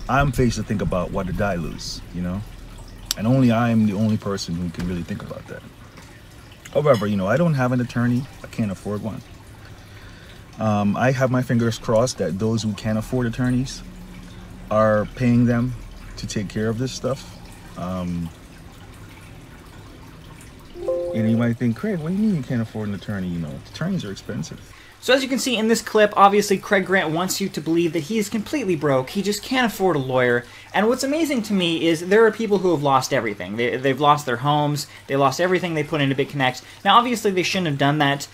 I'm faced to think about what did I lose, you know? And only I am the only person who can really think about that. However, you know, I don't have an attorney. I can't afford one. I have my fingers crossed that those who can't afford attorneys are paying them to take care of this stuff. And you might think, Craig, what do you mean you can't afford an attorney? You know, attorneys are expensive. So as you can see in this clip, obviously Craig Grant wants you to believe that he is completely broke. He just can't afford a lawyer. And what's amazing to me is there are people who have lost everything. They've lost their homes. They lost everything they put into BitConnect. Now, obviously, they shouldn't have done that.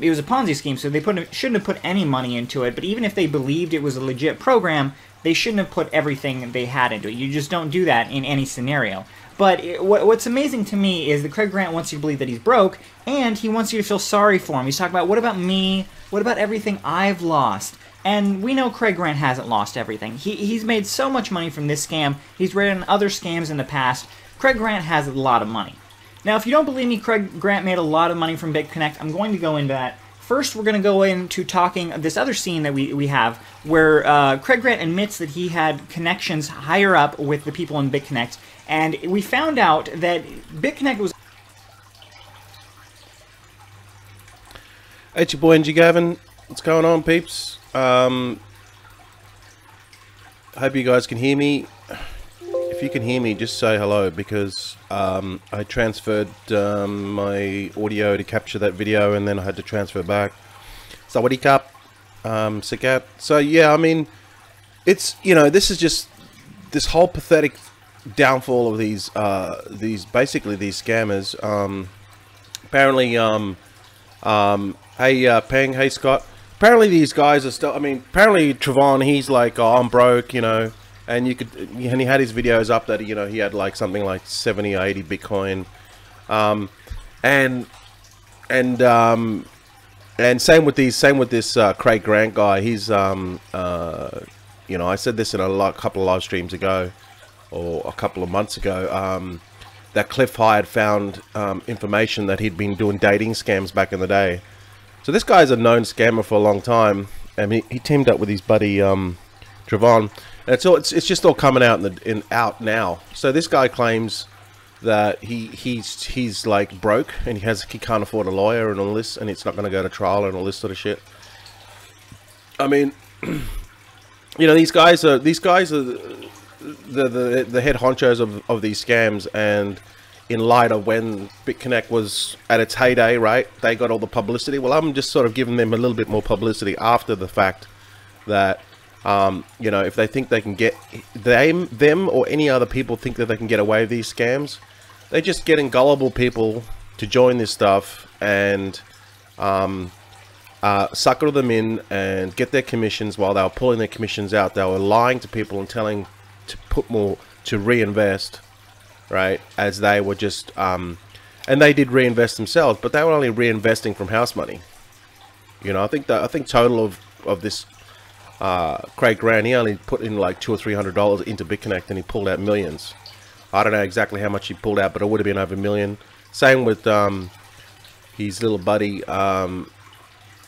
It was a Ponzi scheme, so they shouldn't have put any money into it. But even if they believed it was a legit program, they shouldn't have put everything they had into it. You just don't do that in any scenario. But what's amazing to me is that Craig Grant wants you to believe that he's broke, and he wants you to feel sorry for him. He's talking about, what about me? What about everything I've lost? And we know Craig Grant hasn't lost everything. He's made so much money from this scam. He's ran other scams in the past. Craig Grant has a lot of money. Now, if you don't believe me, Craig Grant made a lot of money from BitConnect. I'm going to go into that. First, we're going to go into talking this other scene that we have, where Craig Grant admits that he had connections higher up with the people in BitConnect, and we found out that BitConnect was... Hey, it's your boy NG Gavin. What's going on, peeps? Hope you guys can hear me. If you can hear me, just say hello, because I transferred my audio to capture that video, and then I had to transfer back. Sawadee Cup, Sikat. So yeah, I mean, it's, you know, this is just this whole pathetic downfall of these basically these scammers. Apparently, hey Peng, hey Scott. Apparently these guys are still. I mean, apparently Trevon, he's like, oh, I'm broke, you know. And you could, and he had his videos up that, you know, he had like something like 70 or 80 Bitcoin, and same with this Craig Grant guy. He's you know, I said this in a couple of live streams ago, or a couple of months ago, that Cliff High had found information that he'd been doing dating scams back in the day. So this guy's a known scammer for a long time, and he teamed up with his buddy Trevon. And it's just all coming out out now. So this guy claims that he's like broke, and he can't afford a lawyer and all this, and it's not going to go to trial and all this sort of shit. I mean, you know, these guys are the head honchos of these scams, and in light of when BitConnect was at its heyday, right? They got all the publicity. Well, I'm just sort of giving them a little bit more publicity after the fact that. You know, if they think they can get them or any other people think that they can get away with these scams, they're just getting gullible people to join this stuff and sucker them in and get their commissions. While they were pulling their commissions out, they were lying to people and telling to put more to reinvest, right? As they were just and they did reinvest themselves, but they were only reinvesting from house money. You know, I think total of this Craig Grant, he only put in like $200 or $300 into BitConnect, and he pulled out millions. I don't know exactly how much he pulled out, but it would have been over $1 million. Same with his little buddy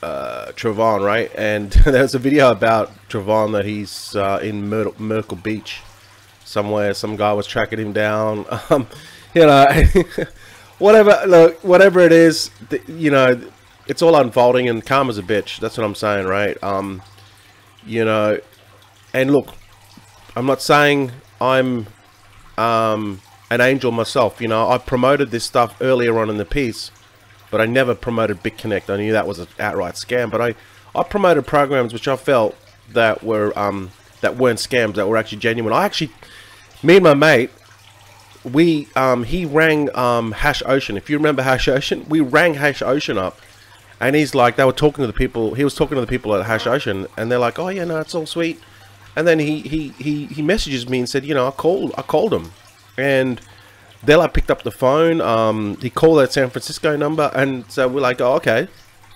Trevon, right? And there's a video about Trevon that he's in Myrtle Beach somewhere. Some guy was tracking him down. You know, whatever it is, you know, it's all unfolding, and karma's a bitch. That's what I'm saying, right? You know, and look, I'm not saying I'm an angel myself. You know, I promoted this stuff earlier on in the piece, but I never promoted BitConnect. I knew that was an outright scam, but I promoted programs which I felt that were that weren't scams, that were actually genuine. Me and my mate, he rang Hash Ocean. If you remember Hash Ocean, we rang Hash Ocean up. And he's like, they were talking to the people. He was talking to the people at Hash Ocean, and they're like, "Oh yeah, no, it's all sweet." And then he messages me and said, "You know, I called him," and they like picked up the phone. He called that San Francisco number, and so we're like, "Oh, okay,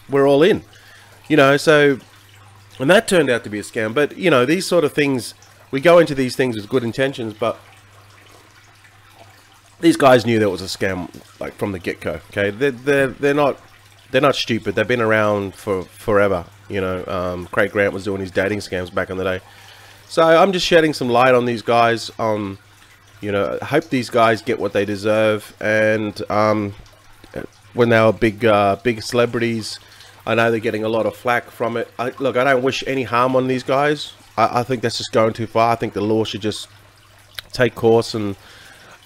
we're all in," you know. So, and that turned out to be a scam. But you know, these sort of things, we go into these things with good intentions, but these guys knew that it was a scam, like from the get-go. Okay, they're not stupid. They've been around for forever. You know, Craig Grant was doing his dating scams back in the day. So I'm just shedding some light on these guys. You know, I hope these guys get what they deserve. And when they were big celebrities, I know they're getting a lot of flack from it. Look, I don't wish any harm on these guys. I think that's just going too far. I think the law should just take course and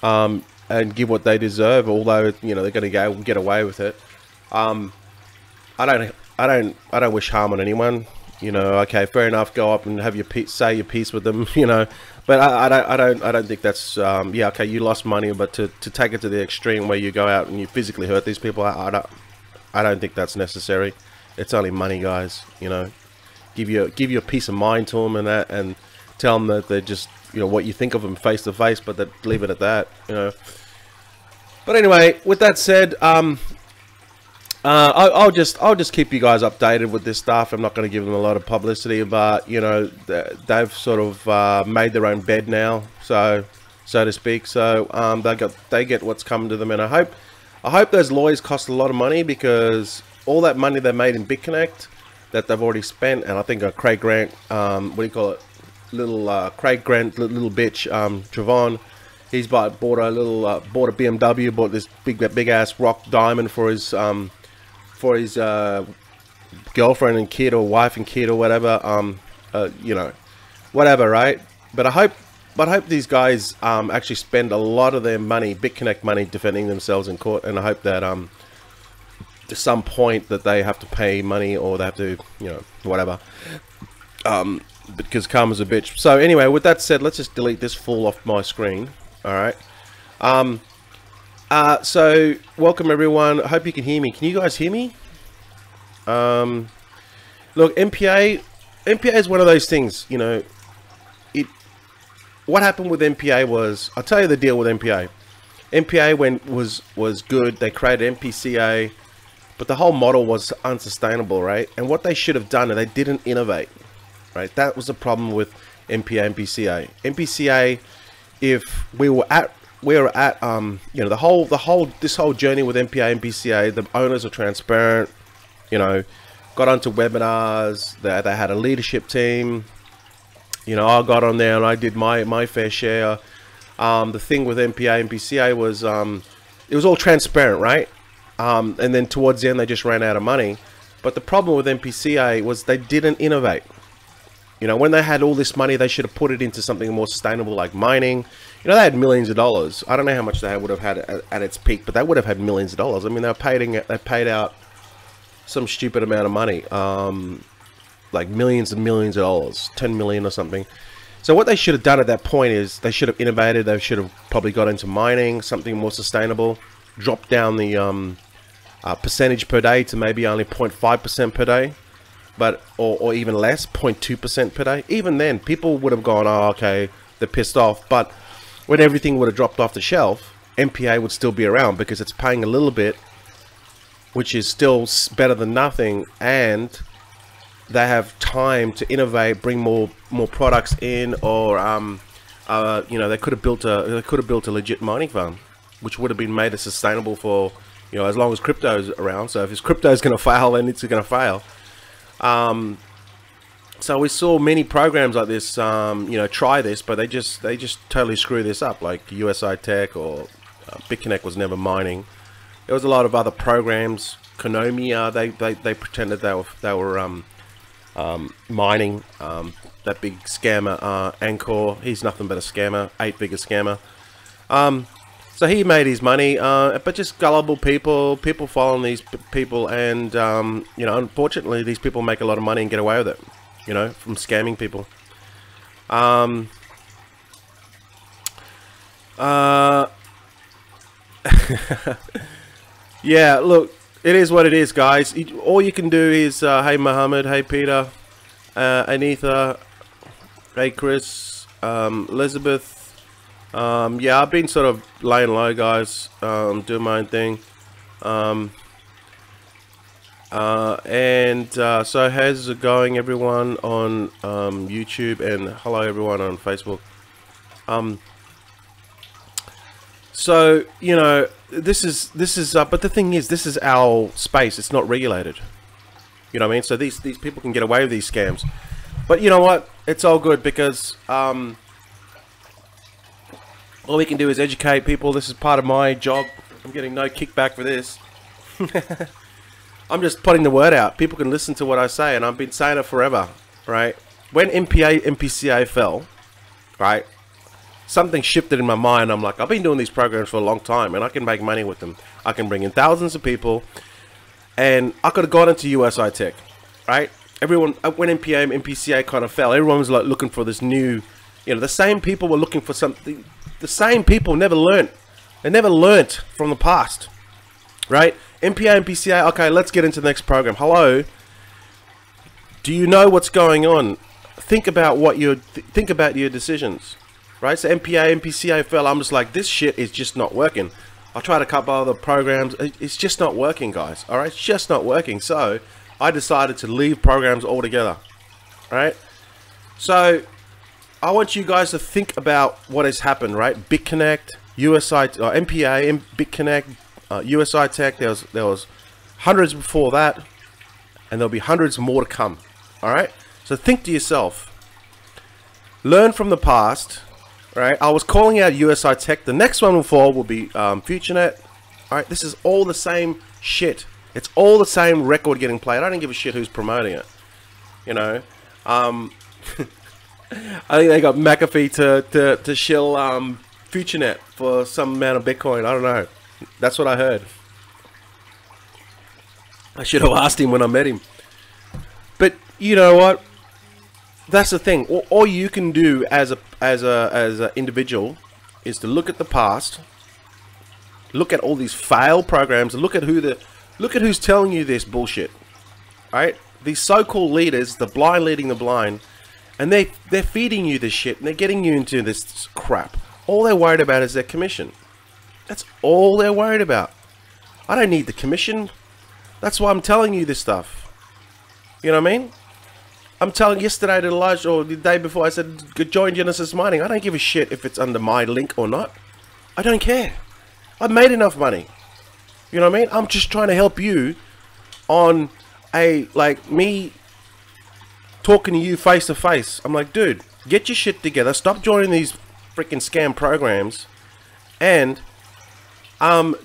give what they deserve. Although, you know, they're going to get away with it. I don't wish harm on anyone. You know, okay, fair enough. Go up and have your say your piece with them. You know, but I don't think that's yeah. Okay, you lost money, but to take it to the extreme where you go out and you physically hurt these people, I don't think that's necessary. It's only money, guys. You know, give your peace of mind to them and that, and tell them that they're just, you know, what you think of them face to face, but that leave it at that. You know. But anyway, with that said, I'll just keep you guys updated with this stuff. I'm not going to give them a lot of publicity, but you know, they've sort of made their own bed now, so to speak. So they get what's coming to them, and I hope those lawyers cost a lot of money, because all that money they made in BitConnect that they've already spent, and I think Craig Grant, what do you call it, Craig Grant, little bitch, Trevon, he's bought a BMW, bought this big ass rock diamond for his girlfriend and kid, or wife and kid, or whatever, you know, whatever, right? But I hope these guys actually spend a lot of their money, BitConnect money, defending themselves in court, and I hope that to some point that they have to pay money, or they have to, you know, whatever, because karma's a bitch. So anyway, with that said, let's just delete this fool off my screen. All right. So welcome everyone. I hope you can hear me. Can you guys hear me? Look, MPA is one of those things, you know. What happened with MPA was, I'll tell you the deal with MPA. MPA was good. They created MPCA, but the whole model was unsustainable, right? And what they should have done, and they didn't innovate, right? That was the problem with MPA, MPCA. MPCA, if we were at you know, this whole journey with MPA, MPCA, the owners are transparent, you know, got onto webinars, they had a leadership team. You know, I got on there and I did my fair share. The thing with MPA, MPCA was it was all transparent, right? And then towards the end, they just ran out of money. But the problem with MPCA was they didn't innovate. You know, when they had all this money, they should have put it into something more sustainable, like mining. You know, they had millions of dollars. I don't know how much they would have had at its peak, but they would have had millions of dollars. I mean, they paid out some stupid amount of money, like millions and millions of dollars, 10 million or something. So what they should have done at that point is they should have innovated. They should have probably got into mining, something more sustainable, dropped down the percentage per day to maybe only 0.5% per day, but or even less, 0.2% per day. Even then, people would have gone, oh, okay, they're pissed off. But when everything would have dropped off the shelf, MPA would still be around, because it's paying a little bit, which is still better than nothing, and they have time to innovate, bring more products in, or you know, they could have built a legit mining farm, which would have been made as sustainable for, you know, as long as crypto's around. So if crypto is going to fail, then it's going to fail. So we saw many programs like this, you know, try this, but they just totally screw this up. Like USI Tech or BitConnect was never mining. There was a lot of other programs. Konami, they pretended they were mining. That big scammer, Anchor, he's nothing but a scammer, 8-figure scammer. So he made his money, but just gullible people following these people, and you know, unfortunately, these people make a lot of money and get away with it, you know, from scamming people. Yeah, look, it is what it is, guys. All you can do is, hey Mohammed, hey Peter, Anitha, hey Chris, Elizabeth. Yeah, I've been sort of laying low, guys, doing my own thing. So how's it going, everyone on YouTube, and hello everyone on Facebook. So, you know, this is but the thing is, this is our space. It's not regulated. You know what I mean? So these people can get away with these scams. But you know what? It's all good because all we can do is educate people. This is part of my job. I'm getting no kickback for this. I'm just putting the word out. People can listen to what I say, and I've been saying it forever, right? When MPCA fell, right, something shifted in my mind. I'm like, I've been doing these programs for a long time, and I can make money with them. I can bring in thousands of people, and I could have gone into USI Tech, right? Everyone, when MPCA kind of fell, everyone was like looking for this new, you know, the same people were looking for something. The same people never learned. They never learnt from the past, right? MPA, MPCA, okay, let's get into the next program. Hello, do you know what's going on? Think about what think about your decisions, right? So MPA, MPCA fell. I'm just like, this shit is just not working. I tried a couple other programs. It's just not working, guys. All right, it's just not working. So I decided to leave programs altogether, right? So I want you guys to think about what has happened, right? BitConnect, USI, MPA, BitConnect, USI Tech. There was hundreds before that, and there'll be hundreds more to come. All right. So think to yourself, learn from the past, right? I was calling out USI Tech. The next one will fall will be FutureNet. All right. This is all the same shit. It's all the same record getting played. I don't give a shit who's promoting it. You know. I think they got McAfee to shill FutureNet for some amount of Bitcoin. I don't know. That's what I heard. I should have asked him when I met him. But you know what? That's the thing. All you can do as a individual is to look at the past, look at all these failed programs, and look at who's telling you this bullshit. Right? These so-called leaders, the blind leading the blind, and they're feeding you this shit, and they're getting you into this crap. All they're worried about is their commission. That's all they're worried about. I don't need the commission. That's why I'm telling you this stuff. You know what I mean? I'm telling yesterday to Elijah, or the day before, I said, join Genesis Mining. I don't give a shit if it's under my link or not. I don't care. I've made enough money. You know what I mean? I'm just trying to help you on like me talking to you face to face. I'm like, dude, get your shit together. Stop joining these freaking scam programs, and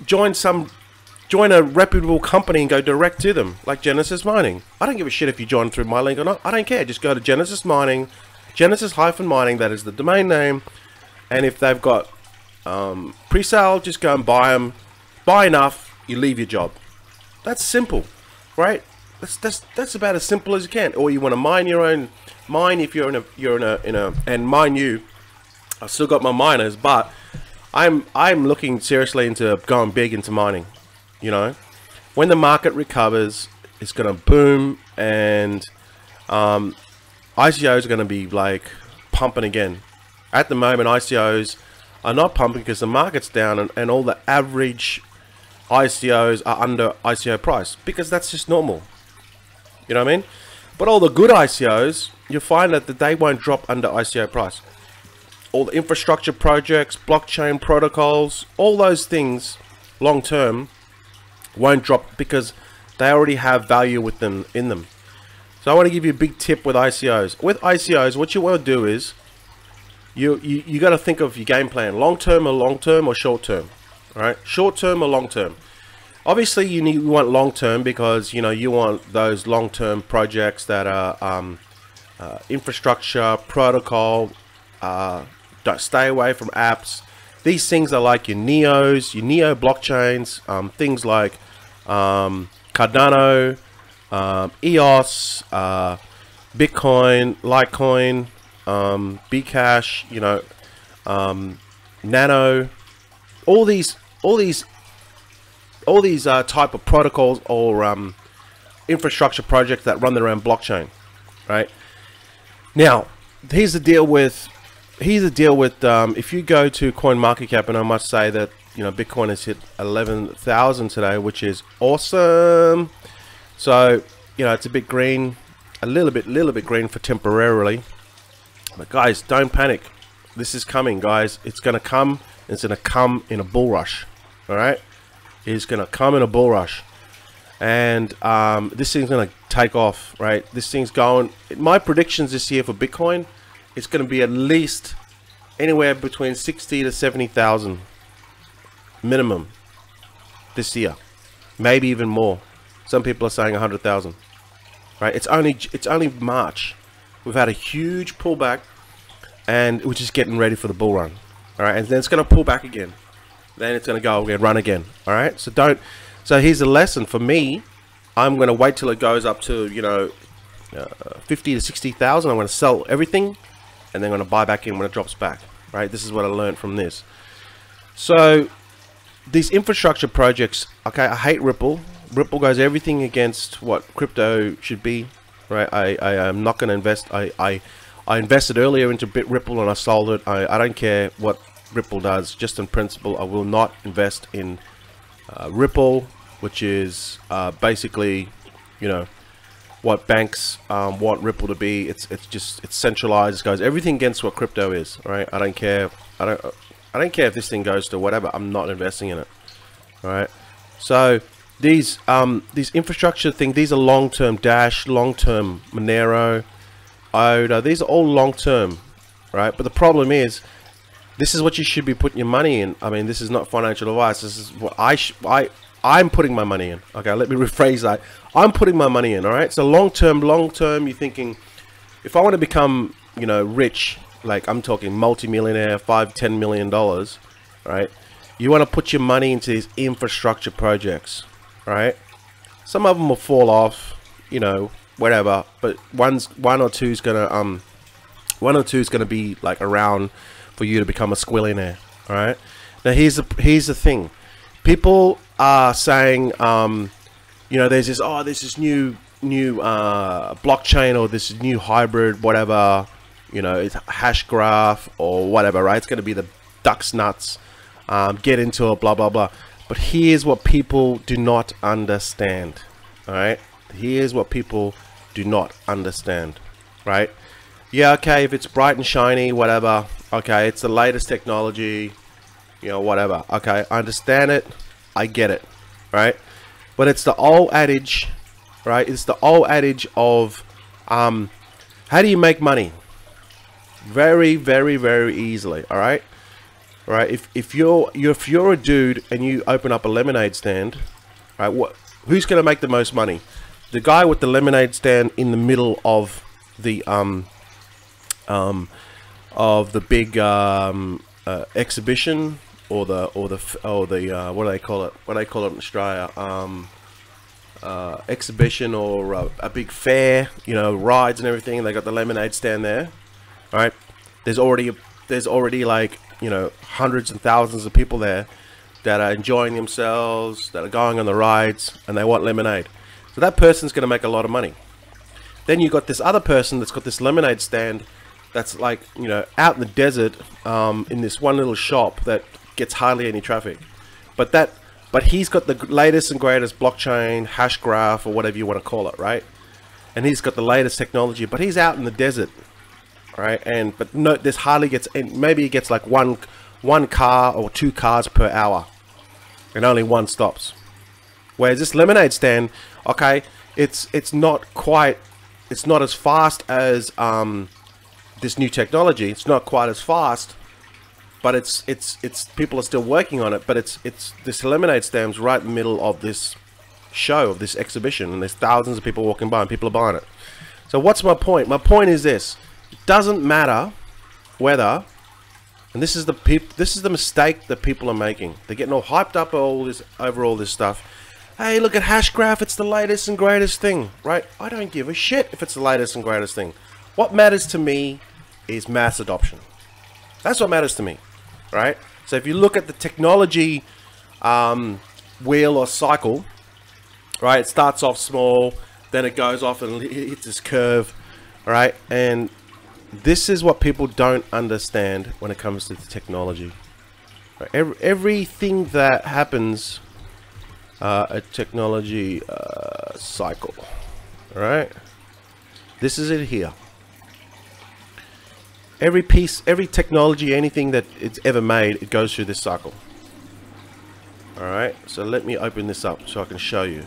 join a reputable company and go direct to them, like Genesis Mining. I don't give a shit if you join through my link or not. I don't care. Just go to Genesis Mining, Genesis-Mining, that is the domain name. And if they've got pre-sale, just go and buy them. Buy enough, you leave your job. That's simple, right? That's about as simple as you can. Or you want to mine your own mine if you're in a and mind you, I've still got my miners, but I'm looking seriously into going big into mining. You know, when the market recovers, it's gonna boom, and ICOs are gonna be like pumping again. At the moment, ICOs are not pumping because the market's down, and all the average ICOs are under ICO price because that's just normal. You know what I mean? But all the good ICOs, you'll find that they won't drop under ICO price. All the infrastructure projects, blockchain protocols, all those things, long term, won't drop because they already have value with them in them. So I want to give you a big tip with ICOs. With ICOs, what you want to do is you got to think of your game plan: long term or short term. All right, short term or long term. Obviously, you want long term because you want those long term projects that are infrastructure, protocol. Don't stay away from apps. These things are like your Neos, your Neo blockchains, things like Cardano, EOS, Bitcoin, Litecoin, Bcash, Nano, all these type of protocols or infrastructure projects that run their own blockchain, right? Now, here's the deal with if you go to CoinMarketCap, and I must say that Bitcoin has hit 11,000 today, which is awesome. So it's a bit green, a little bit green for temporarily. But guys, don't panic. This is coming, guys. It's gonna come. It's gonna come in a bull rush. All right, it's gonna come in a bull rush. and this thing's gonna take off, right? This thing's going. My predictions this year for Bitcoin, it's gonna be at least anywhere between 60 to 70,000 minimum this year, maybe even more. Some people are saying 100,000. Right? It's only March. We've had a huge pullback, and we're just getting ready for the bull run. All right, and then it's going to pull back again. Then it's going to go again, run again. All right. So don't. So here's a lesson for me. I'm going to wait till it goes up to 50 to 60,000. I'm going to sell everything, and then I'm going to buy back in when it drops back. Right. This is what I learned from this. So these infrastructure projects. Okay, I hate Ripple. Ripple goes everything against what crypto should be, right? I am not going to invest. I invested earlier into Ripple and I sold it. I don't care what Ripple does. Just in principle, I will not invest in Ripple, which is basically, what banks want Ripple to be. It's centralized. It goes everything against what crypto is, right? I don't care. I don't care if this thing goes to whatever. I'm not investing in it, all right? So these infrastructure things, these are long-term Dash, long-term Monero, IOTA. These are all long-term, right? But the problem is, this is what you should be putting your money in. I mean, this is not financial advice. This is what I'm putting my money in. Okay, let me rephrase that. I'm putting my money in. All right. So long-term, you're thinking, if I want to become, rich, like I'm talking multi-millionaire, $5-10 million, right? You want to put your money into these infrastructure projects. Right, some of them will fall off, whatever. But one or two is gonna be like around for you to become a squillionaire. All right. Now here's the thing. People are saying, there's this new blockchain or this new hybrid, whatever. It's hash graph or whatever. Right. It's gonna be the duck's nuts. Get into it. Blah blah blah. But here's what people do not understand, all right? Here's what people do not understand, right? Yeah, okay, if it's bright and shiny, whatever, okay, it's the latest technology, whatever, okay, I understand it, I get it, right? But it's the old adage, right? It's the old adage of, how do you make money? Very, very, very easily, all right? Right, if you're a dude and you open up a lemonade stand, right? Who's gonna make the most money? The guy with the lemonade stand in the middle of the big exhibition, or the what do they call it? What do they call it in Australia? Exhibition or a big fair, rides and everything. And they got the lemonade stand there, right? There's already like, hundreds and thousands of people there that are enjoying themselves, that are going on the rides, and they want lemonade. So that person's going to make a lot of money. Then you got this other person that's got this lemonade stand that's like, out in the desert, in this one little shop that gets hardly any traffic. But he's got the latest and greatest blockchain, hash graph, or whatever you want to call it, right? And he's got the latest technology, but he's out in the desert. Right, but no, this hardly gets, and maybe he gets like one car or 2 cars per hour, and only one stops. Whereas this lemonade stand, okay, it's not as fast as this new technology. It's not quite as fast, but it's people are still working on it. But it's this lemonade stand's right in the middle of this show, of this exhibition, and there's thousands of people walking by, and people are buying it. So what's my point? My point is this. It doesn't matter whether, and this is the mistake that people are making. They're getting all hyped up over all this stuff. Hey, look at Hashgraph, it's the latest and greatest thing, right? I don't give a shit if it's the latest and greatest thing. What matters to me is mass adoption. That's what matters to me, right? So if you look at the technology wheel or cycle, right? It starts off small, then it goes off and hits this curve, right? And this is what people don't understand when it comes to the technology. Right? Everything that happens, a technology cycle, right? This is it here. Every piece, every technology, anything that it's ever made, it goes through this cycle. All right. So let me open this up so I can show you.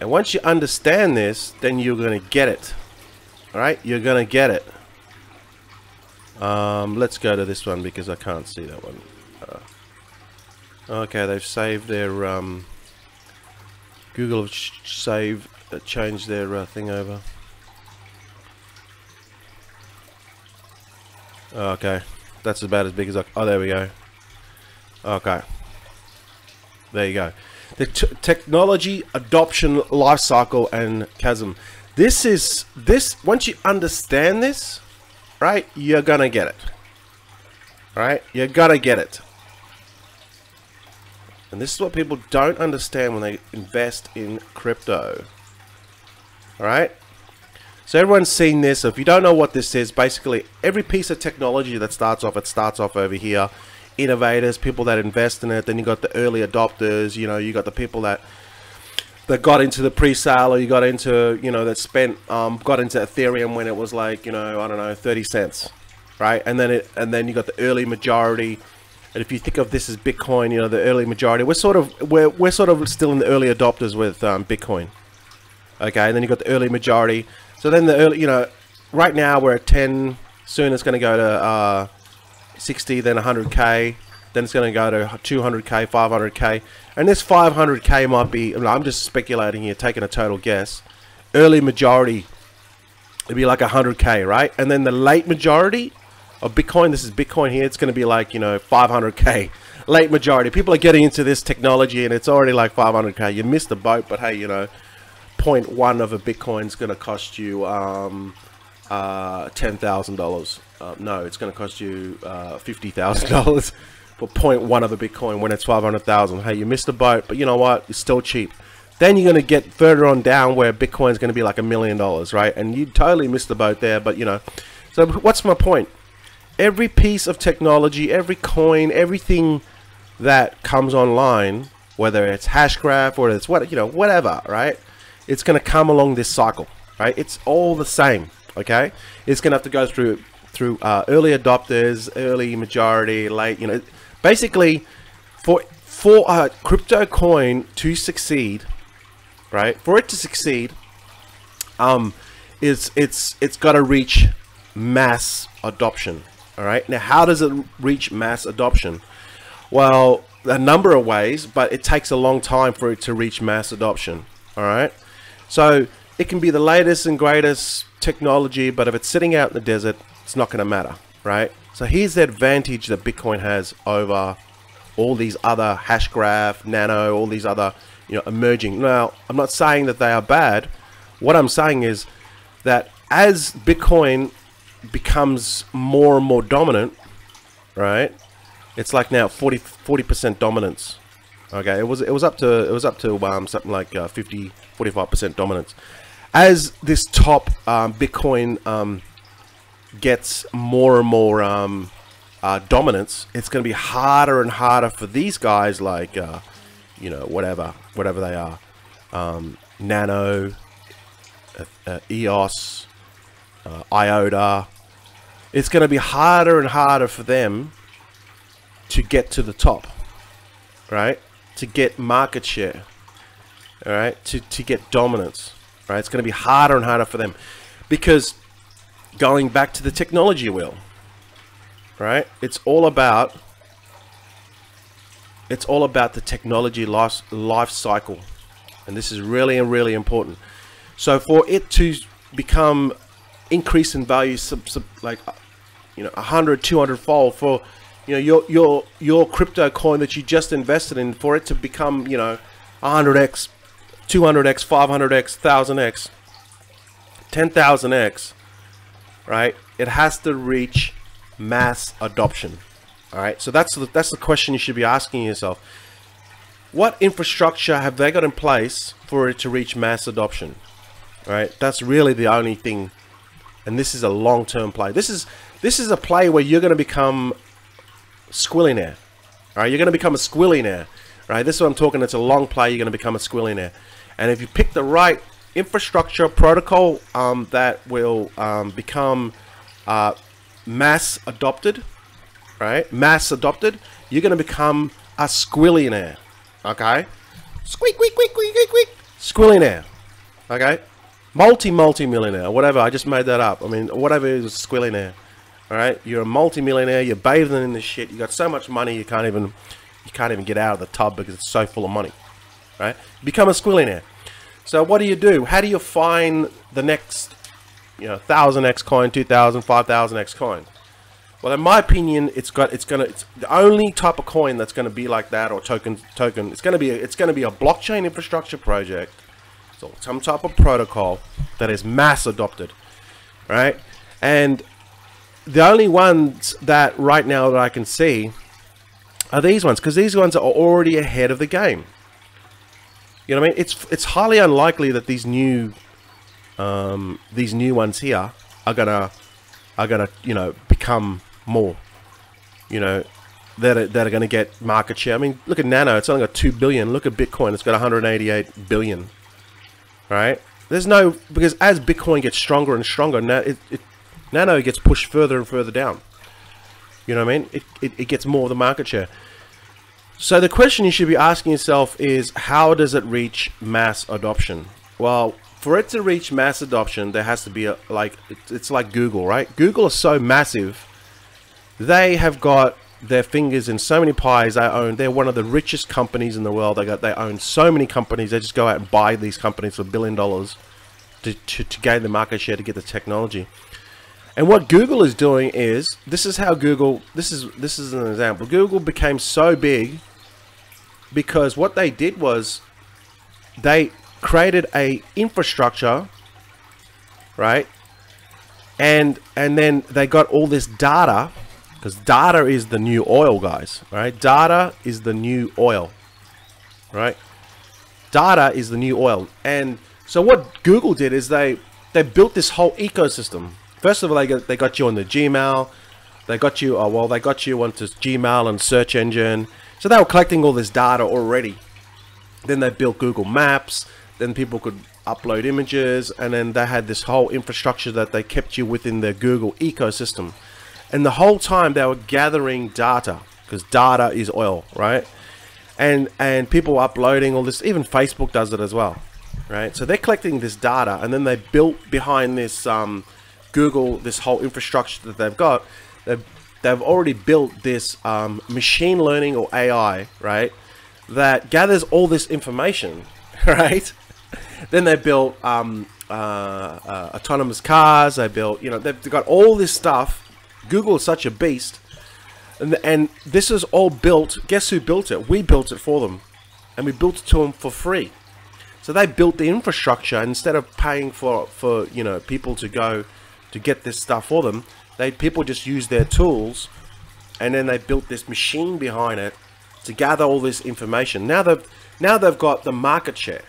And once you understand this, then you're going to get it. All right, you're going to get it. Let's go to this one because I can't see that one. Okay, they've saved their Google have changed their thing over. Okay, that's about as big as I. Oh, there we go. Okay, there you go. The technology adoption life cycle and chasm. This once you understand this, right, you're gonna get it. Right, you're gonna get it. And this is what people don't understand when they invest in crypto. All right. So everyone's seen this. If you don't know what this is, basically every piece of technology that starts off, it starts off over here. Innovators, people that invest in it. Then you got the early adopters. You know, you got the people that got into the pre-sale, or you got into, you know, that spent got into Ethereum when it was like, you know, I don't know, 30 cents, right? And then you got the early majority. And if you think of this as Bitcoin, you know, the early majority, we're sort of still in the early adopters with Bitcoin. Okay, and then you got the early majority. So then the early, you know, right now we're at 10. Soon it's going to go to 60, then 100K. Then it's going to go to 200K, 500K. And this 500K might be, I'm just speculating here, taking a total guess. Early majority, it'd be like 100K, right? And then the late majority of Bitcoin, this is Bitcoin here, it's going to be like, you know, 500K. Late majority. People are getting into this technology and it's already like 500K. You missed the boat, but hey, you know, 0.1 of a Bitcoin is going to cost you $10,000. No, it's going to cost you $50,000 for 0.1 of a Bitcoin when it's 500,000. Hey, you missed the boat, but you know what? It's still cheap. Then you're going to get further on down where Bitcoin is going to be like $1 million, right? And you totally missed the boat there, but you know. So what's my point? Every piece of technology, every coin, everything that comes online, whether it's Hashgraph or it's what, you know, whatever, right? It's going to come along this cycle, right? It's all the same, okay? It's going to have to go through early adopters, early majority, late, you know. Basically, for a crypto coin to succeed, right? For it to succeed, it's got to reach mass adoption. All right. Now, how does it reach mass adoption? Well, a number of ways, but it takes a long time for it to reach mass adoption. All right. So it can be the latest and greatest technology, but if it's sitting out in the desert, it's not going to matter. Right. So here's the advantage that Bitcoin has over all these other Hashgraph, Nano, all these other, you know, emerging. Now, I'm not saying that they are bad. What I'm saying is that as Bitcoin becomes more and more dominant, right? It's like now 40% dominance. Okay, it was up to something like 45% dominance. As this top Bitcoin gets more and more dominance, it's going to be harder and harder for these guys like you know, whatever they are, Nano, EOS, IOTA. It's going to be harder and harder for them to get to the top, right? To get market share, all right? To get dominance, right? It's going to be harder and harder for them because going back to the technology wheel, right? It's all about the technology life cycle, and this is really really important. So for it to become increase in value, like, you know, 100, 200 fold, for, you know, your crypto coin that you just invested in, for it to become, you know, 100x, 200x, 500x, 1000x, 10,000x, right? It has to reach mass adoption. All right, so that's the question you should be asking yourself. What infrastructure have they got in place for it to reach mass adoption? All right, that's really the only thing. And this is a long-term play. This is a play where you're going to become squillionaire. All right, you're going to become a squillionaire. Right, this is what I'm talking. It's a long play. You're going to become a squillionaire, and if you pick the right infrastructure protocol that will become mass adopted, right? Mass adopted, you're going to become a squillionaire. Okay, squeak, squeak, squeak, squeak, squeak. Squillionaire. Okay? Multi-millionaire. Whatever. I just made that up. I mean, whatever is a squillionaire. Alright? You're a multi-millionaire. You're bathing in this shit. You got so much money you can't even get out of the tub because it's so full of money. Right? Become a squillionaire. So what do? How do you find the next, 1,000x coin, 2,000, 5,000x coin? Well, in my opinion, it's the only type of coin that's gonna be like that, or token. It's gonna be a blockchain infrastructure project, so some type of protocol that is mass adopted, right? And the only ones that right now that I can see are these ones, because these ones are already ahead of the game. You know what I mean? It's highly unlikely that these new ones here are gonna become more, that are going to get market share. I mean, look at Nano, it's only got 2 billion. Look at Bitcoin, it's got 188 billion, right? There's no, because as Bitcoin gets stronger and stronger, Nano gets pushed further and further down. You know what I mean? It gets more of the market share. So the question you should be asking yourself is, how does it reach mass adoption? Well, for it to reach mass adoption, there has to be it's like Google, right? Google is so massive. They have got their fingers in so many pies. They're one of the richest companies in the world. They own so many companies. They just go out and buy these companies for $1 billion to gain the market share, to get the technology. And what Google is doing is, this is how Google, this is an example. Google became so big because what they did was they created a infrastructure, right? And then they got all this data. Because data is the new oil, guys, right? Data is the new oil, right? Data is the new oil. And so what Google did is they built this whole ecosystem. First of all, they got you on the Gmail. They got you, they got you onto Gmail and search engine. So they were collecting all this data already. Then they built Google Maps. Then people could upload images. And then they had this whole infrastructure that they kept you within the Google ecosystem. And the whole time they were gathering data, because data is oil, right? And people were uploading all this. Even Facebook does it as well, right? So they're collecting this data, and then they built behind this Google, this whole infrastructure that they've got. They've already built this machine learning, or AI, right? That gathers all this information, right? Then they built autonomous cars. They built, they've got all this stuff. Google is such a beast, and this is all built. Guess who built it? We built it for them, and we built it to them for free. So they built the infrastructure. Instead of paying for people to go to get this stuff for them, people just use their tools, and then they built this machine behind it to gather all this information. Now they've got the market share,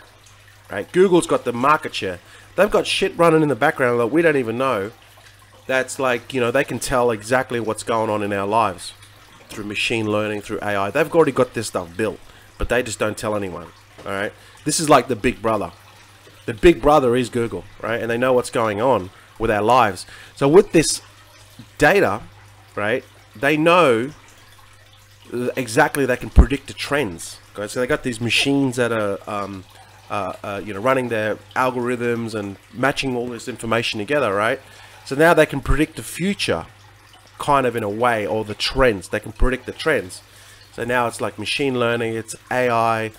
right? Google's got the market share. They've got shit running in the background that we don't even know. That's like, they can tell exactly what's going on in our lives through machine learning, through AI. They've already got this stuff built, but they just don't tell anyone, all right? This is like the big brother. The big brother is Google, right? And they know what's going on with our lives. So with this data, right, they know exactly, they can predict the trends. Okay? So they got these machines that are, running their algorithms and matching all this information together, right? So now they can predict the future, kind of in a way, or the trends. They can predict the trends. So now it's like machine learning, it's AI,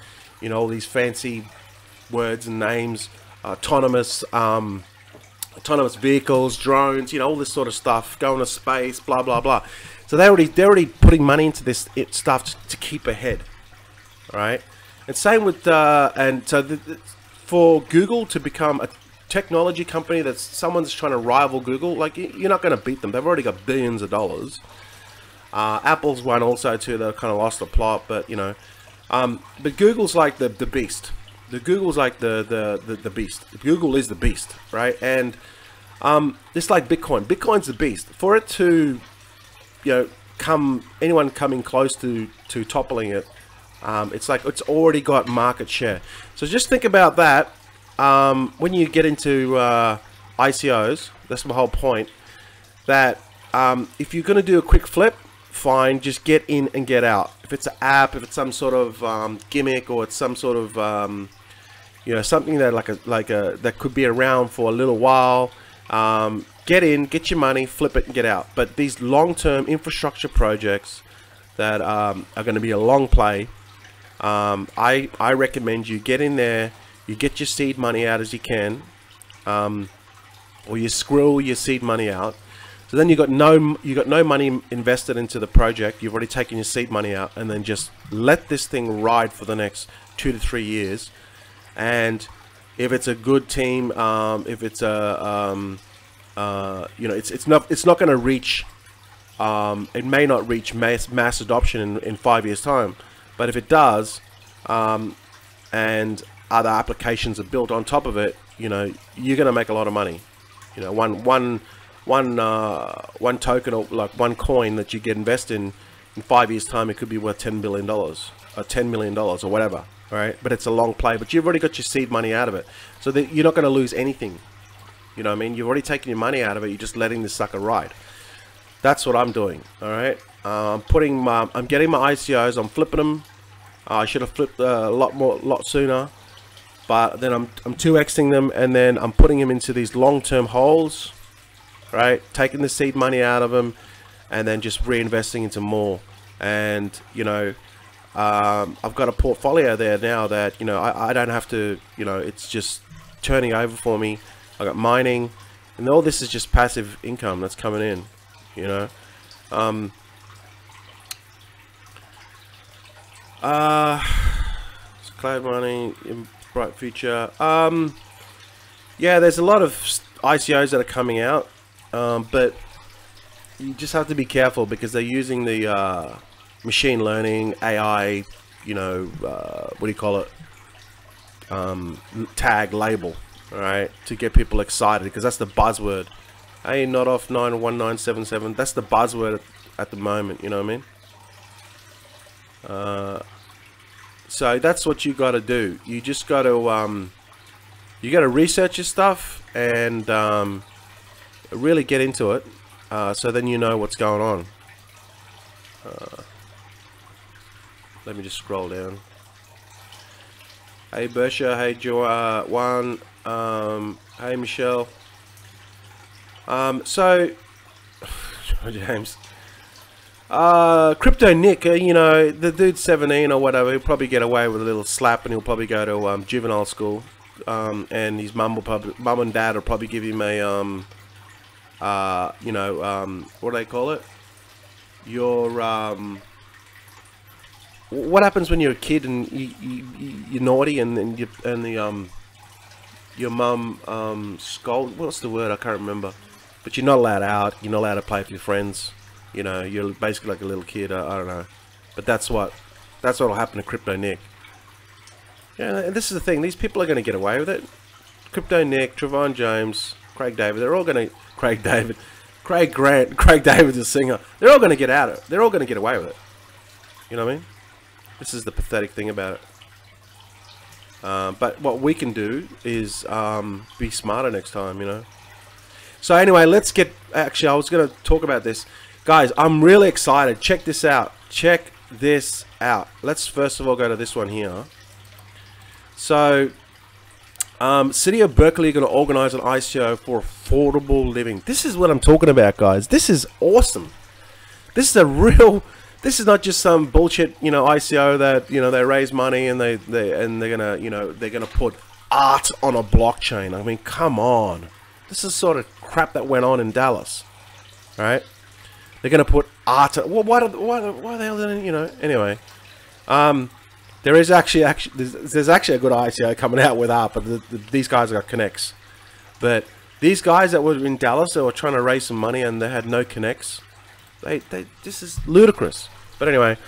all these fancy words and names, autonomous vehicles, drones, all this sort of stuff, going to space, blah blah blah. So they're already putting money into this stuff to keep ahead, right? And same with for Google to become a technology company that's someone's trying to rival Google, like, you're not going to beat them. They've already got billions of dollars. Apple's one also too. They kind of lost the plot, but but Google's like the beast. Google's like the beast. Google is the beast, right? And it's like Bitcoin. Bitcoin's the beast. For it to anyone coming close to toppling it, it's like it's already got market share. So just think about that. When you get into ICOs, that's my whole point, that if you're going to do a quick flip, fine, just get in and get out. If it's an app, if it's some sort of gimmick, or it's some sort of you know, something that that could be around for a little while. Get in, get your money, flip it, and get out. But these long-term infrastructure projects that are going to be a long play, I recommend you get in there, you get your seed money out as you can, or you squirrel your seed money out. So then you got no money invested into the project. You've already taken your seed money out, and then just let this thing ride for the next 2 to 3 years. And if it's a good team, if it's a you know, it's not going to reach, it may not reach mass adoption in 5 years time, but if it does, and other applications are built on top of it, you know, you're going to make a lot of money. You know, one token, or like one coin that you get invested in 5 years time, it could be worth $10 billion or $10 million or whatever. Right, but it's a long play. But you've already got your seed money out of it, so that you're not going to lose anything. You know what I mean? You've already taken your money out of it. You're just letting this sucker ride. That's what I'm doing. All right. I'm getting my ICOs. I'm flipping them. I should have flipped a lot sooner, but then I'm 2xing them, and then I'm putting them into these long-term holes. Right, taking the seed money out of them, and then just reinvesting into more. And you know, I've got a portfolio there now that, you know, I don't have to, you know, it's just turning over for me. I got mining, and all this is just passive income that's coming in, you know. Cloud mining, bright future. Yeah, there's a lot of ICOs that are coming out, but you just have to be careful because they're using the machine learning, AI, you know, what do you call it, tag label, right, to get people excited, because that's the buzzword. Hey, not off 91977, that's the buzzword at the moment, you know what I mean? So that's what you got to do. You just got to research your stuff and really get into it, so then you know what's going on. Let me just scroll down. Hey Bersha, hey Juan, hey Michelle. So James, Crypto Nick, you know, the dude's 17 or whatever. He'll probably get away with a little slap, and he'll probably go to juvenile school. And his mum and dad will probably give him a you know, what do they call it? Your what happens when you're a kid and you're naughty and your mum scold? What's the word? I can't remember. But you're not allowed out. You're not allowed to play with your friends. You know, you're basically like a little kid. I don't know. But that's what'll happen to Crypto Nick. Yeah, and this is the thing. These people are going to get away with it. Crypto Nick, Trevon James, Craig David. They're all going to Craig David, Craig Grant, Craig David's a singer. They're all going to get out of it. They're all going to get away with it. You know what I mean? This is the pathetic thing about it. But what we can do is be smarter next time, you know. So anyway, let's get... Actually, I was going to talk about this. Guys, I'm really excited. Check this out. Check this out. Let's first of all go to this one here. So, City of Berkeley are going to organize an ICO for affordable living. This is what I'm talking about, guys. This is awesome. This is a real... This is not just some bullshit, you know, ICO that, you know, they raise money and they're gonna, you know, they're gonna put art on a blockchain. I mean, come on. This is sort of crap that went on in Dallas, right? They're gonna put art. Well, why the hell didn't, you know? Anyway, there is there's actually a good ICO coming out with art, but these guys got connects. But these guys that were in Dallas, that were trying to raise some money and they had no connects. This is ludicrous. But anyway,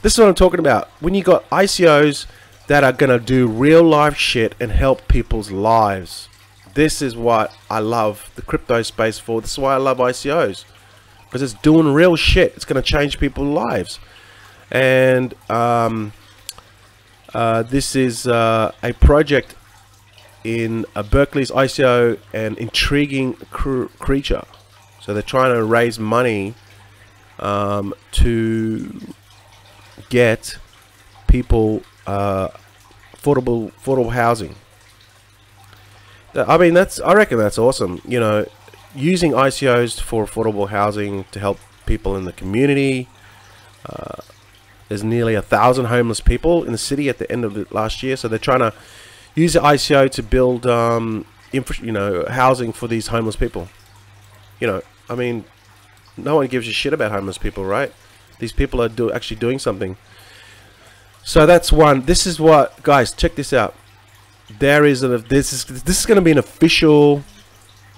this is what I'm talking about. When you got ICOs that are gonna do real life shit and help people's lives, this is what I love the crypto space for. This is why I love ICOs, because it's doing real shit. It's gonna change people's lives. And this is a project in Berkeley's ICO, an intriguing creature. So they're trying to raise money to get people affordable housing, I mean, I reckon that's awesome. You know, using ICOs for affordable housing to help people in the community. There's nearly 1,000 homeless people in the city at the end of the last year, so they're trying to use the ICO to build, housing for these homeless people. You know, I mean, no one gives a shit about homeless people, right? These people are actually doing something. So that's one. This is what, guys, check this out. This is going to be an official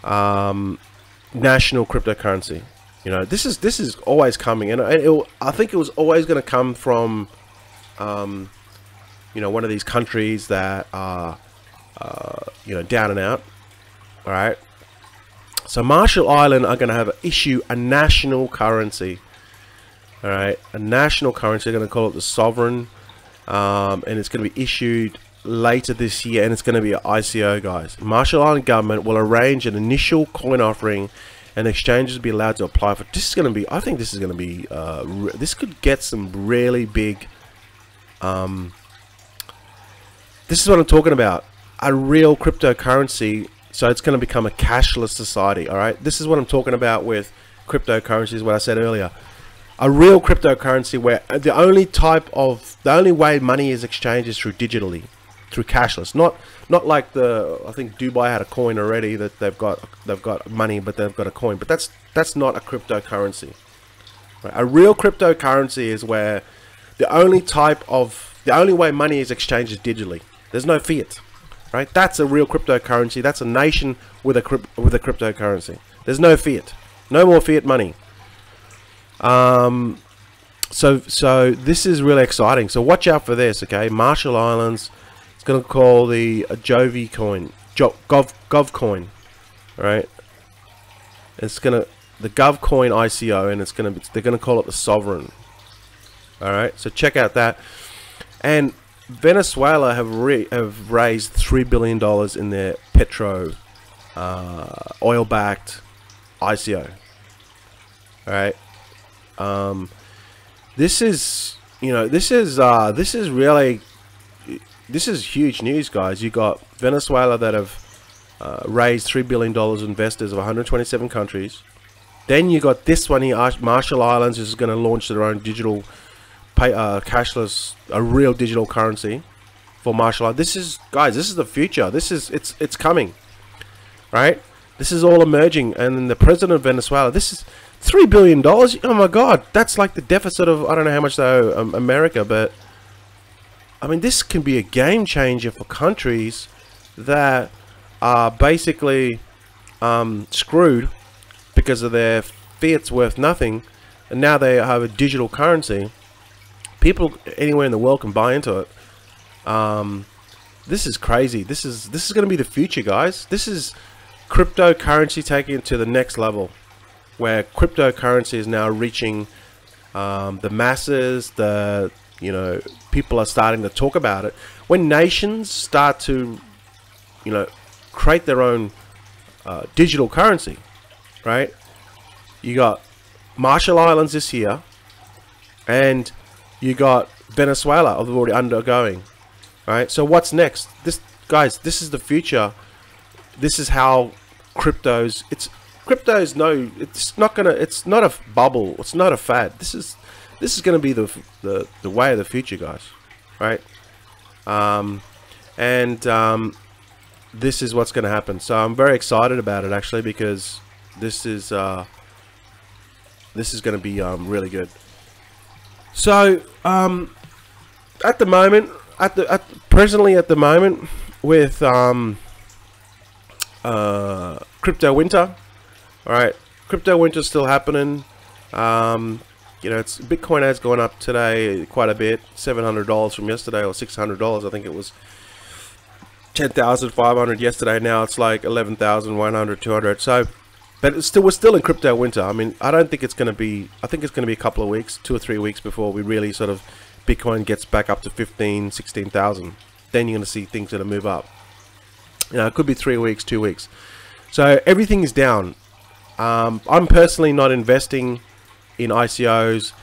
national cryptocurrency. You know, this is always coming, and I think it was always going to come from, one of these countries that are, down and out. All right. So Marshall Island are going to issue a national currency. All right, a national currency. They're going to call it the sovereign, and it's going to be issued later this year, and it's going to be an ICO, guys. Marshall Island government will arrange an initial coin offering, and exchanges will be allowed to apply for. This is going to be. I think this is going to be. This could get some really big. This is what I'm talking about. A real cryptocurrency. So it's going to become a cashless society. All right. This is what I'm talking about with cryptocurrencies. What I said earlier. A real cryptocurrency where the only way money is exchanged is through digitally, through cashless. Not like I think Dubai had a coin already that they've got money, but they've got a coin. But that's not a cryptocurrency. Right? A real cryptocurrency is where the only way money is exchanged is digitally. There's no fiat. Right? That's a real cryptocurrency. That's a nation with a cryptocurrency. There's no fiat. No more fiat money. So this is really exciting. So watch out for this, okay? Marshall Islands, it's going to call the Jovi coin, Gov coin, right? It's the Gov coin ICO, and they're going to call it the sovereign. All right, so check out that. And Venezuela have raised $3 billion in their oil-backed ICO. All right. This is huge news, guys. You got Venezuela that have raised $3 billion investors of 127 countries. Then you got this one here, Marshall Islands is going to launch their own digital cashless, a real digital currency for Marshall Islands. This is the future. It's coming, right? This is all emerging, and then the president of Venezuela, this is $3 billion. Oh my God, that's like the deficit of, I don't know how much they owe America, but I mean, this can be a game changer for countries that are basically screwed because of their fiat's worth nothing, and now they have a digital currency. People anywhere in the world can buy into it. This is crazy. This is going to be the future, guys. This is cryptocurrency taking it to the next level, where cryptocurrency is now reaching the masses. People are starting to talk about it. When nations start to, create their own digital currency, right? You got Marshall Islands this year, and you got Venezuela already undergoing, right? So what's next? This is the future. This is how it's not a bubble. It's not a fad. This is going to be the way of the future, guys, right? This is what's going to happen. So I'm very excited about it, actually, because this is going to be really good. So at the moment, presently at the moment, with crypto winter, all right, crypto winter is still happening. Bitcoin has gone up today quite a bit, $700 from yesterday, or $600. I think it was 10,500 yesterday. Now it's like 11,100, 200. So, but we're still in crypto winter. I mean, I don't think it's going to be. I think it's going to be a couple of weeks, 2 or 3 weeks before we really sort of Bitcoin gets back up to 15, 16,000. Then you're going to see things that move up. It could be 3 weeks, 2 weeks. So everything is down. I'm personally not investing in ICOs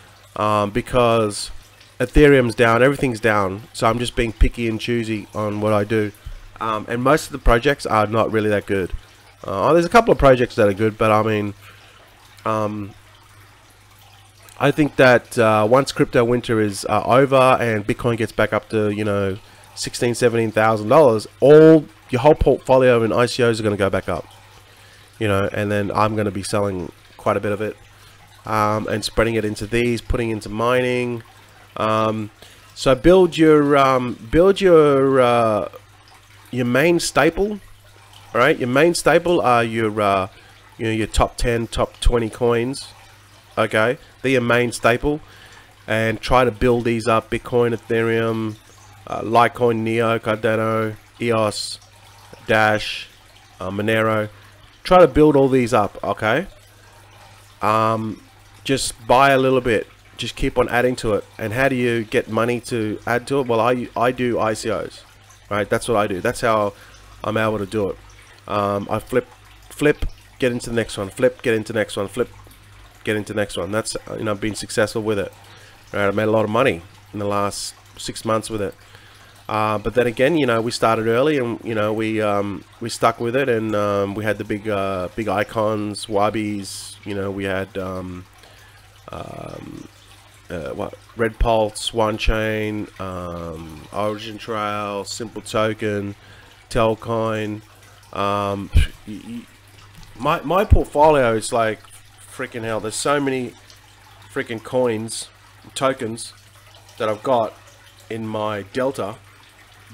because Ethereum's down, everything's down. So I'm just being picky and choosy on what I do. And most of the projects are not really that good. There's a couple of projects that are good, but I mean, I think that once crypto winter is over and Bitcoin gets back up to, you know, $16,000-$17,000, all your whole portfolio in ICOs are going to go back up, you know, and then I'm going to be selling quite a bit of it, and spreading it into these, putting into mining. So build your main staple. All right, your main staple are your you know, your top 10, top 20 coins. Okay, they're your main staple, and try to build these up: Bitcoin, Ethereum, Litecoin, Neo, Cardano, EOS, Dash, Monero. Try to build all these up. Okay, just buy a little bit, just keep on adding to it. And how do you get money to add to it? Well, I do ICOs, right? That's what I do. That's how I'm able to do it. I flip, get into the next one, flip, get into the next one, flip, get into the next one. That's, you know, I've been successful with it. Right, I've made a lot of money in the last 6 months with it. But then again, you know, we started early, and you know, we stuck with it, and we had the big icons, Wobbies. You know, we had what, Red Pulse, One Chain, Origin Trail, Simple Token, Telcoin. My portfolio is like freaking hell. There's so many freaking coins, tokens that I've got in my Delta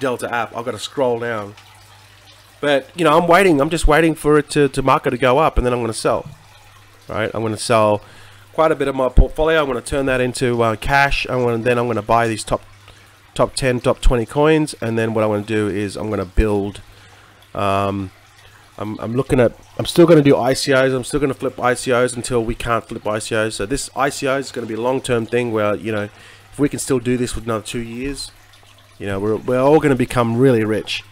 app. I've got to scroll down, but you know, I'm just waiting for it to market to go up, and then I'm going to sell. Right, I'm going to sell quite a bit of my portfolio. I'm going to turn that into cash. I'm going to buy these top 10, top 20 coins, and then what I want to do is I'm going to build. I'm still going to do ICOs. I'm still going to flip ICOs until we can't flip ICOs. So this ICO is going to be a long-term thing where, you know, if we can still do this with another 2 years, you know, we're all going to become really rich,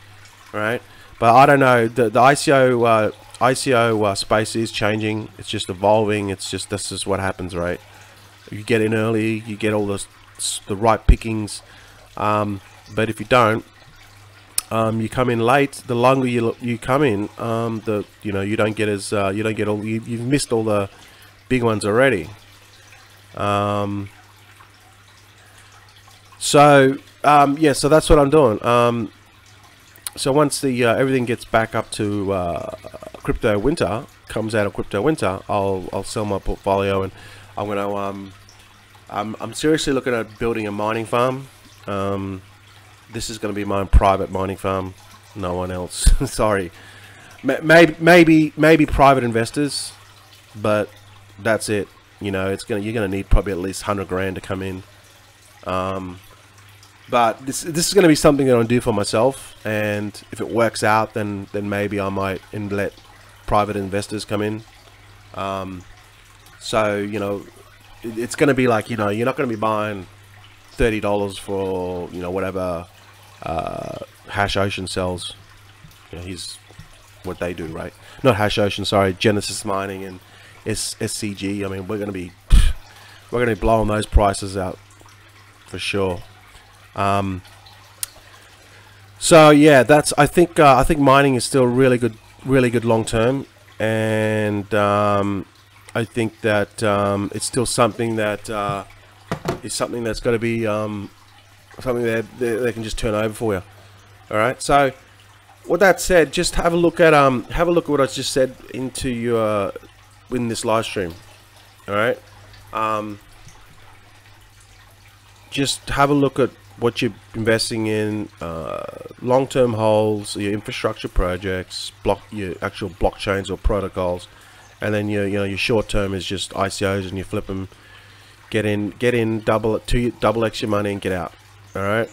right? But I don't know. The ICO space is changing. It's just evolving. It's just, this is what happens, right? You get in early, you get all the right pickings. But if you don't, you come in late. The longer you come in, you know, you don't get as you've missed all the big ones already. Yeah, so that's what I'm doing. So once the everything gets back up to crypto winter, comes out of crypto winter, I'll sell my portfolio, and I'm gonna I'm seriously looking at building a mining farm. This is going to be my private mining farm. No one else. Sorry. Maybe private investors, but that's it. You know, you're gonna need probably at least 100 grand to come in. But this is going to be something that I'll do for myself, and if it works out, then maybe I might let private investors come in. So you know, it's going to be like, you know, you're not going to be buying $30 for, you know, whatever Hash Ocean sells. You know, he's what they do, right? Not Hash Ocean, sorry, Genesis Mining and SCG. I mean, we're going to be blowing those prices out for sure. So yeah, I think mining is still really good long term, and I think that it's still something that is something that's got to be something that they can just turn over for you. All right. So with that said, just have a look at what I just said into your in this live stream. All right. Just have a look at what you're investing in, long-term holds, your infrastructure projects, your actual blockchains or protocols, and then your short-term is just ICOs, and you flip them, get in, double X your money and get out. All right.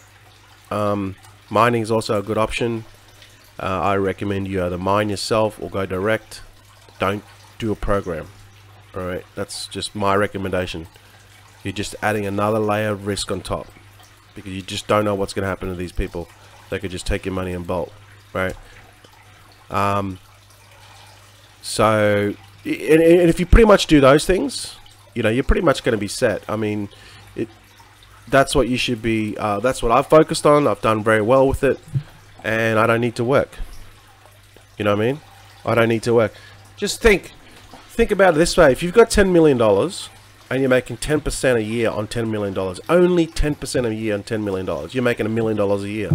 Mining is also a good option. I recommend you either mine yourself or go direct. Don't do a program. All right, that's just my recommendation. You're just adding another layer of risk on top, because you just don't know what's going to happen to these people. They could just take your money in bulk, right? So, and if you pretty much do those things, you know, you're pretty much going to be set. I mean, that's what you should be. That's what I've focused on. I've done very well with it, and I don't need to work. You know what I mean? I don't need to work. Just think about it this way. If you've got $10 million and you're making 10% a year on $10 million, only 10% a year on $10 million, you're making $1 million a year.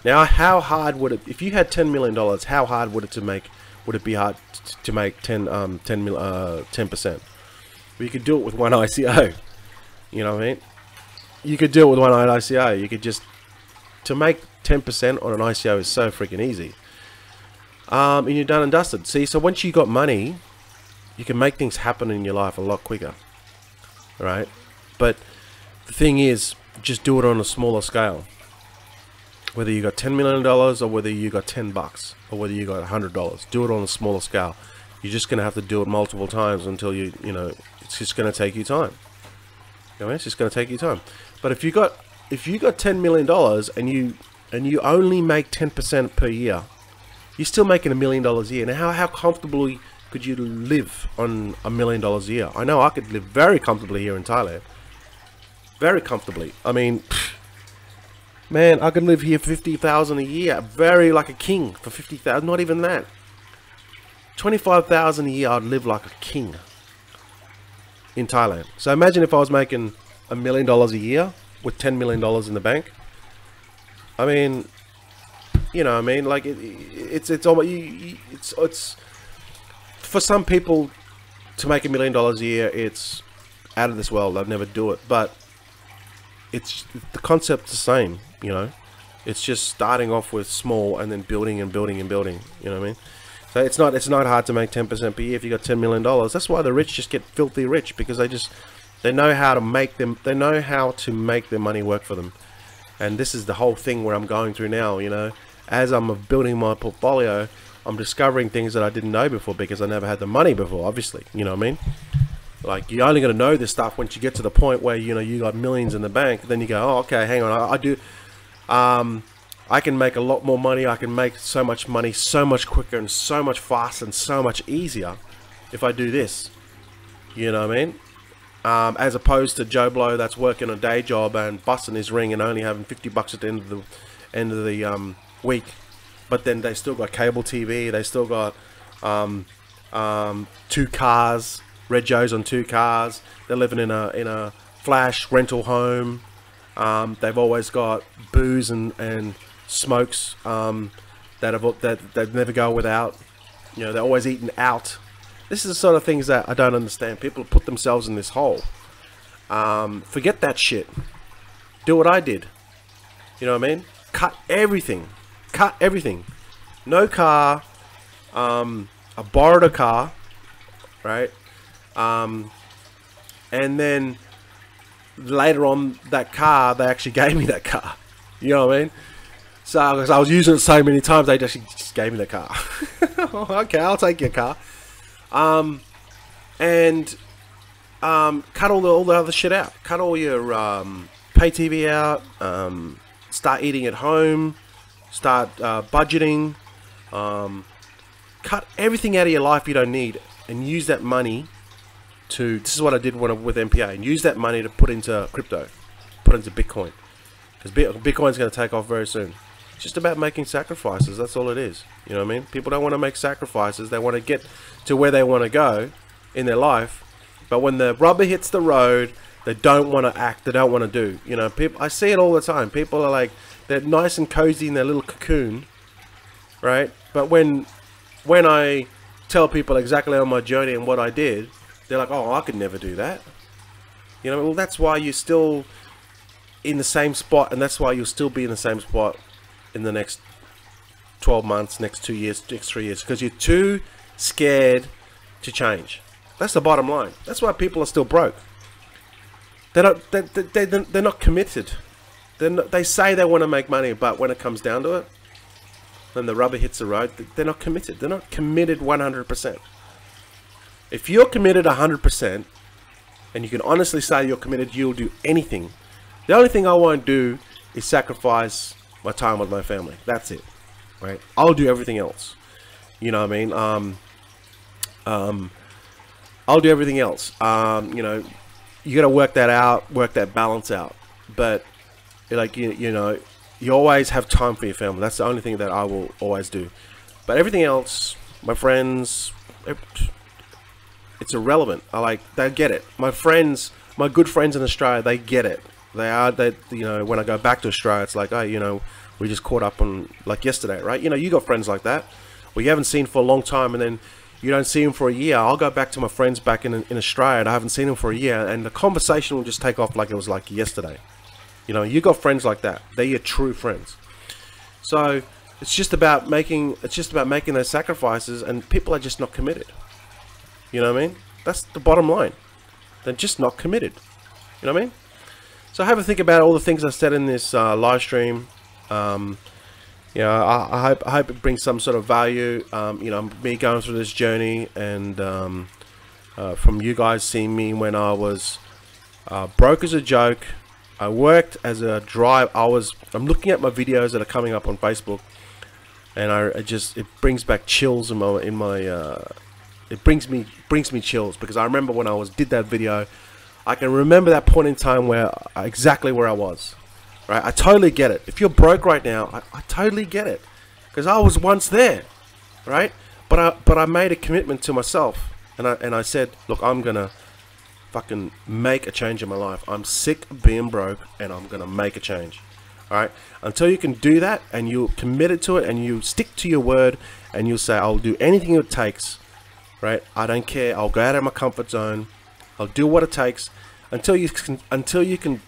Now, how hard would it, if you had $10 million, how hard would it be hard to make 10%? Well, you could do it with one ICO. You know what I mean? You could do it with one ICO. You could just, to make 10% on an ICO is so freaking easy. And you're done and dusted. See, so once you got money, you can make things happen in your life a lot quicker. Right? But the thing is, just do it on a smaller scale. Whether you got $10 million or whether you got $10 or whether you got $100, do it on a smaller scale. You're just going to have to do it multiple times until you know, it's just going to take you time. You know, it's just going to take you time. But if you got $10 million and you only make 10% per year, you're still making $1 million a year. Now, how comfortably could you live on $1 million a year? I know I could live very comfortably here in Thailand. Very comfortably. I mean, man, I could live here for 50,000 a year, very like a king for 50,000. Not even that. 25,000 a year, I'd live like a king in Thailand. So imagine if I was making $1 million a year with $10 million in the bank. I mean, you know, I mean, like it's almost it's for some people to make $1 million a year, it's out of this world. I'd never do it, but it's the concept's the same. You know, it's just starting off with small and then building and building and building. You know what I mean? So it's not hard to make 10% per year if you got $10 million. That's why the rich just get filthy rich, because they know how to make their money work for them. And this is the whole thing where I'm going through now. You know, as I'm building my portfolio, I'm discovering things that I didn't know before because I never had the money before. Obviously, you know what I mean? Like, you're only going to know this stuff once you get to the point where, you know, you got millions in the bank. Then you go, oh, okay, hang on, I do. I can make a lot more money. I can make so much money so much quicker and so much faster and so much easier if I do this. You know what I mean? As opposed to Joe Blow that's working a day job and busting his ring and only having $50 at the end of the week. But then they still got cable TV. They still got 2 cars, Red Joes on 2 cars. They're living in a flash rental home. They've always got booze and smokes that never go without. You know, they're always eating out. This is the sort of things that I don't understand. People put themselves in this hole. Forget that shit. Do what I did. You know what I mean? Cut everything. Cut everything. No car. I borrowed a car, right? And then later on, that car, they actually gave me that car. You know what I mean? So I was using it so many times, they just gave me the car. Okay, I'll take your car. And cut all the other shit out. Cut all your pay TV out. Start eating at home. Start budgeting. Cut everything out of your life you don't need, and use that money to. This is what I did with MPA, and use that money to put into crypto, put into Bitcoin, because Bitcoin's going to take off very soon. It's just about making sacrifices. That's all it is. You know what I mean? People don't want to make sacrifices. They want to get to where they want to go in their life, but when the rubber hits the road, they don't want to act. They don't want to do. You know, people. I see it all the time. People are like, they're nice and cozy in their little cocoon, right? But when I tell people exactly on my journey and what I did, they're like, oh, I could never do that. You know, well, that's why you're still in the same spot, and that's why you'll still be in the same spot in the next 12 months, next 2 years, next 3 years, because you're too scared to change. That's the bottom line. That's why people are still broke. They're not committed. They say they want to make money, but when it comes down to it, when the rubber hits the road, they're not committed. They're not committed 100%. If you're committed 100%, and you can honestly say you're committed, you'll do anything. The only thing I won't do is sacrifice my time with my family. That's it, right? I'll do everything else. You know what I mean? I'll do everything else. You know, you got to work that out, work that balance out. But like you know, you always have time for your family. That's the only thing that I will always do. But everything else, my friends, it's irrelevant. They get it. My friends, my good friends in Australia, they get it. You know, when I go back to Australia, it's like, oh, you know, we just caught up on, like, yesterday, right? You know, you got friends like that. We haven't seen for a long time, and then you don't see them for a year. I'll go back to my friends back in Australia, and I haven't seen them for a year, and the conversation will just take off like it was like yesterday. You know, you got friends like that. They're your true friends. So it's just about making those sacrifices, and people are just not committed. You know what I mean? That's the bottom line. They're just not committed. You know what I mean? So have a think about all the things I said in this live stream. You know, I hope it brings some sort of value. You know, me going through this journey, and from you guys seeing me when I was broke as a joke. I worked as a drive. I'm looking at my videos that are coming up on Facebook, and it brings back chills it brings me chills, because I remember when I did that video. I can remember that point in time exactly where I was. Right? I totally get it. If you're broke right now, I totally get it, because I was once there, right? But I made a commitment to myself, and I said, look, I'm gonna fucking make a change in my life. I'm sick of being broke, and I'm gonna make a change. All right? Until you can do that, and you're committed to it, and you stick to your word, and you say, I'll do anything it takes. Right? I don't care. I'll go out of my comfort zone. I'll do what it takes until you can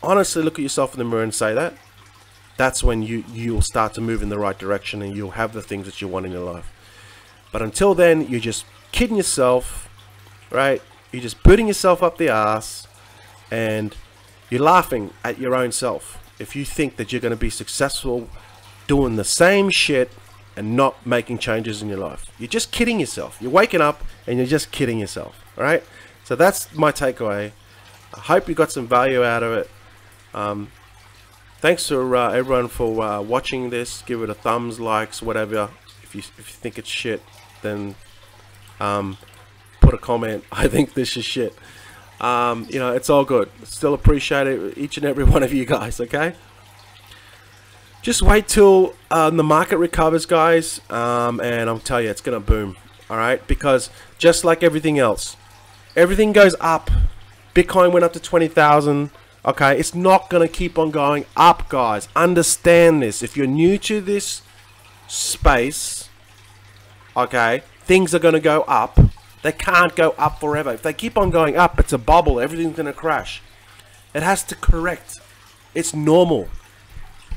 honestly look at yourself in the mirror and say that. That's when you'll start to move in the right direction, and you'll have the things that you want in your life. But until then, you're just kidding yourself, right? You're just putting yourself up the ass, and you're laughing at your own self if you think that you're going to be successful doing the same shit and not making changes in your life. You're just kidding yourself. You're waking up and you're just kidding yourself. All right? So that's my takeaway. I hope you got some value out of it. Thanks to everyone for watching this. Give it a thumbs, likes, whatever. If you think it's shit, then put a comment. I think this is shit. You know, it's all good. Still appreciate it, each and every one of you guys. Okay. Just wait till the market recovers, guys, and I'll tell you, it's gonna boom. All right, because just like everything else, everything goes up. Bitcoin went up to 20,000. Okay, it's not gonna keep on going up, guys. Understand this. If you're new to this space, okay, things are gonna go up. They can't go up forever. If they keep on going up, it's a bubble. Everything's gonna crash. It has to correct. It's normal.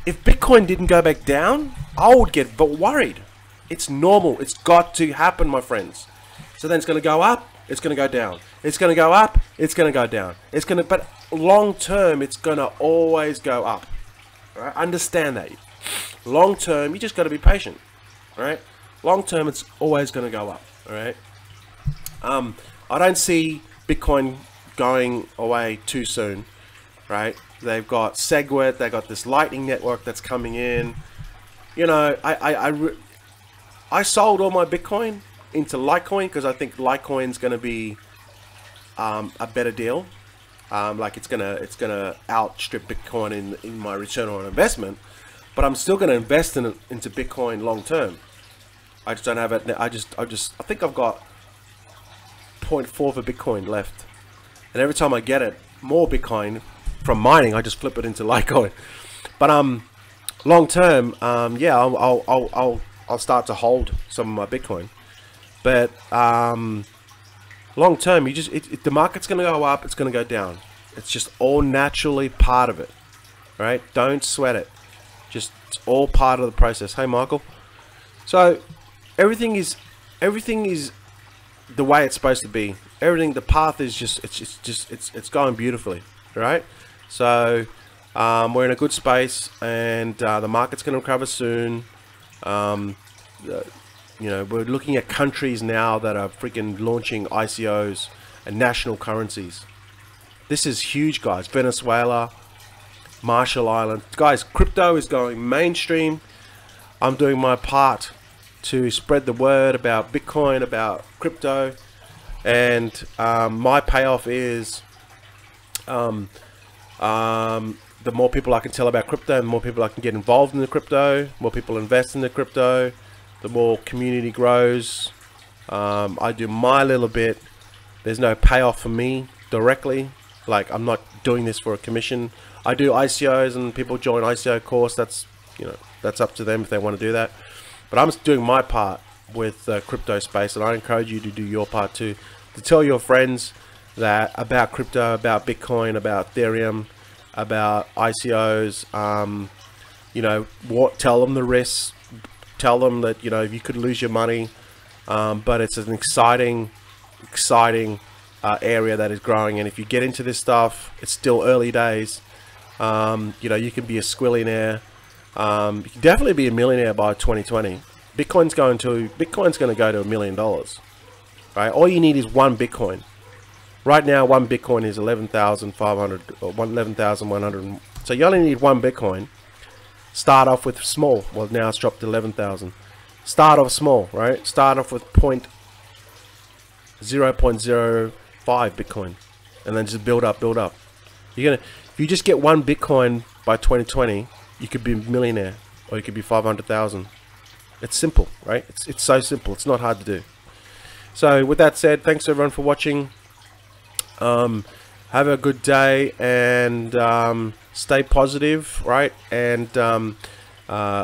If Bitcoin didn't go back down, I would get worried. It's normal. It's got to happen, my friends. So then it's going to go up, it's going to go down. It's going to go up, it's going to go down. But long term, it's going to always go up. All right? Understand that. Long term, you just got to be patient. All right? Long term, it's always going to go up. All right? I don't see Bitcoin going away too soon. Right? They've got SegWit, they've got this Lightning network that's coming in. You know, I sold all my Bitcoin into Litecoin because I think Litecoin's going to be a better deal. Like it's gonna outstrip Bitcoin in my return on investment, but I'm still going to invest into Bitcoin long term. I just don't have it. I think I've got 0.4 of a Bitcoin left, and every time I get it, more Bitcoin from mining, I just flip it into Litecoin. But long term, yeah, I'll start to hold some of my Bitcoin. But long term, the market's going to go up, it's going to go down. It's just all naturally part of it, right? Don't sweat it. Just it's all part of the process. Hey, Michael. So everything is the way it's supposed to be. Everything, the path is it's going beautifully, right? So we're in a good space, and the market's going to recover soon. You know, we're looking at countries now that are freaking launching ICOs and national currencies. This is huge, guys. Venezuela, Marshall Islands. Guys, crypto is going mainstream. I'm doing my part to spread the word about Bitcoin, about crypto, and my payoff is the more people I can tell about crypto, the more people I can get involved in the crypto, more people invest in the crypto, the more community grows. I do my little bit. There's no payoff for me directly. Like, I'm not doing this for a commission. I do ICOs, and people join ICO course. That's, you know, that's up to them if they want to do that. But I'm just doing my part with crypto space, and I encourage you to do your part too. To tell your friends that about crypto, about Bitcoin, about Ethereum, about ICOs. You know, tell them the risks. Tell them that, you know, you could lose your money, but it's an exciting area that is growing. And if you get into this stuff, it's still early days. You know, you can be a squillionaire. You can definitely be a millionaire by 2020. Bitcoin's going to go to $1 million, right? All you need is one Bitcoin. Right now, one Bitcoin is 11,500 or 11,100. So you only need one Bitcoin. Start off with small. Well, now it's dropped to 11,000. Start off small, right? Start off with 0.05 Bitcoin, and then just build up, build up. If you just get one Bitcoin by 2020, you could be a millionaire, or you could be 500,000. It's simple, right? It's so simple. It's not hard to do. So with that said, thanks everyone for watching. Have a good day, and stay positive, right? And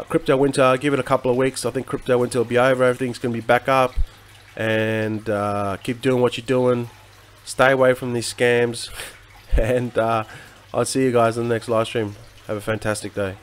crypto winter, give it a couple of weeks. I think crypto winter will be over. Everything's going to be back up, and keep doing what you're doing. Stay away from these scams, and I'll see you guys in the next live stream. Have a fantastic day.